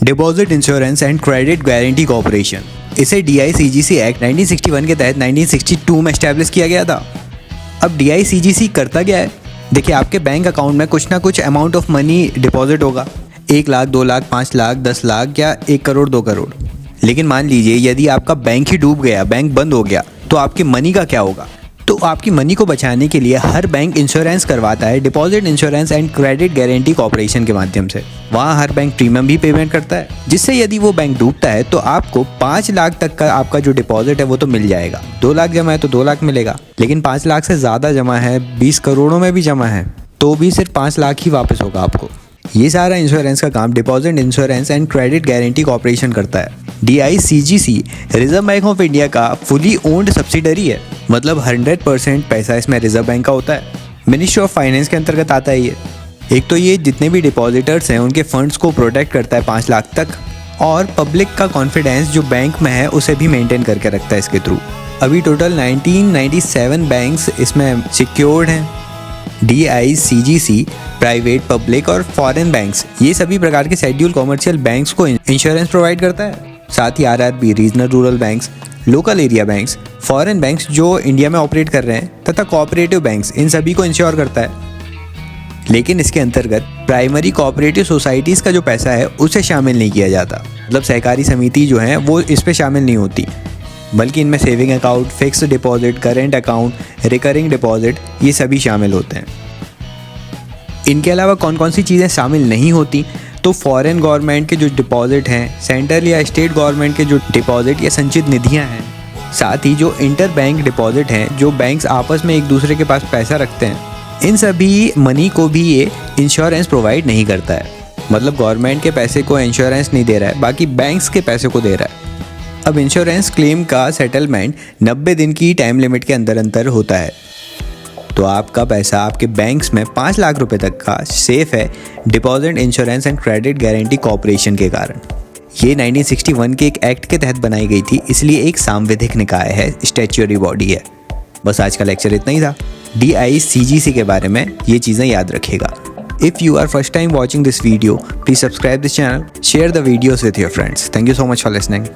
Deposit insurance and credit guarantee corporation. इसे DICGC act 1961 के तहत 1962 में एस्टैब्लिश किया गया था। अब DICGC करता क्या है? देखिए, आपके बैंक अकाउंट में कुछ ना कुछ अमाउंट ऑफ मनी डिपॉजिट होगा, 1 लाख, 2 लाख, 5 लाख, 10 लाख या 1 करोड़, 2 करोड़। लेकिन मान लीजिए यदि आपका बैंक ही डूब गया, बैंक बंद हो गया, तो आपकी मनी का क्या होगा? तो आपकी मनी को बचाने के लिए हर बैंक इंश्योरेंस करवाता है deposit insurance and credit guarantee corporation के माध्यम से। वहाँ हर बैंक प्रीमियम भी पेमेंट करता है, जिससे यदि वो बैंक डूबता है तो आपको 5 लाख तक का आपका जो डिपॉजिट है वो तो मिल जाएगा। 2 लाख जमा है तो 2 लाख मिलेगा, लेकिन 5 लाख से ज़्यादा जमा है, 20 करोड़ों में भी जमा है, तो भी सिर्फ 5 लाख ही वापस होगा आपको। ये सारा इंश्योरेंस का काम deposit insurance and credit guarantee corporation करता है। DICGC reserve bank of India का फुली ओन्ड सब्सिडरी है, मतलब 100% पैसा इसमें रिजर्व बैंक का होता है। मिनिस्ट्री ऑफ फाइनेंस के अंतर्गत आता है ये। एक तो ये जितने भी डिपॉजिटर्स हैं उनके फंड्स को प्रोटेक्ट करता है 5 लाख तक, और पब्लिक का कॉन्फिडेंस जो बैंक में है उसे भी मेंटेन करके रखता है इसके थ्रू। अभी टोटल 1997 बैंक्स इसमें सिक्योर्ड हैं। DICGC प्राइवेट, पब्लिक और फॉरेन बैंक्स, ये सभी प्रकार के शेड्यूल कॉमर्शियल बैंक्स को इंश्योरेंस प्रोवाइड करता है। साथ ही RRB regional rural banks, local area banks, foreign banks जो इंडिया में ऑपरेट कर रहे हैं, तथा कोऑपरेटिव बैंक्स, इन सभी को इंश्योर करता है। लेकिन इसके अंतर्गत प्राइमरी कोऑपरेटिव सोसाइटीज़ का जो पैसा है उसे शामिल नहीं किया जाता। मतलब सहकारी समिति जो है वो इस पे शामिल नहीं होती, बल्कि इनमें saving account, fixed deposit, current account, recurring deposit, ये सभी शामिल होते हैं। इनके अलावा कौन कौन सी चीज़ें शामिल नहीं होती, तो फॉरेन गवर्नमेंट के जो डिपॉजिट हैं, सेंट्रल या स्टेट गवर्नमेंट के जो डिपॉजिट या संचित निधियां हैं, साथ ही जो इंटर बैंक डिपॉजिट हैं, जो बैंक्स आपस में एक दूसरे के पास पैसा रखते हैं, इन सभी मनी को भी ये इंश्योरेंस प्रोवाइड नहीं करता है। मतलब गवर्नमेंट के पैसे को इंश्योरेंस नहीं दे रहा है, बाकी बैंक्स के पैसे को दे रहा है। अब इंश्योरेंस क्लेम का सेटलमेंट 90 दिन की टाइम लिमिट के अंदर होता है। तो आपका पैसा आपके बैंक्स में 5 लाख रुपए तक का सेफ है deposit insurance and credit guarantee corporation के कारण। ये 1961 के एक एक्ट के तहत बनाई गई थी, इसलिए एक सांविधिक निकाय है, स्टैट्यूटरी बॉडी है। बस आज का लेक्चर इतना ही था। DICGC के बारे में ये चीज़ें याद रखिएगा। If you are first time watching this video, please subscribe this channel, share the videos with your friends. Thank you so much for listening.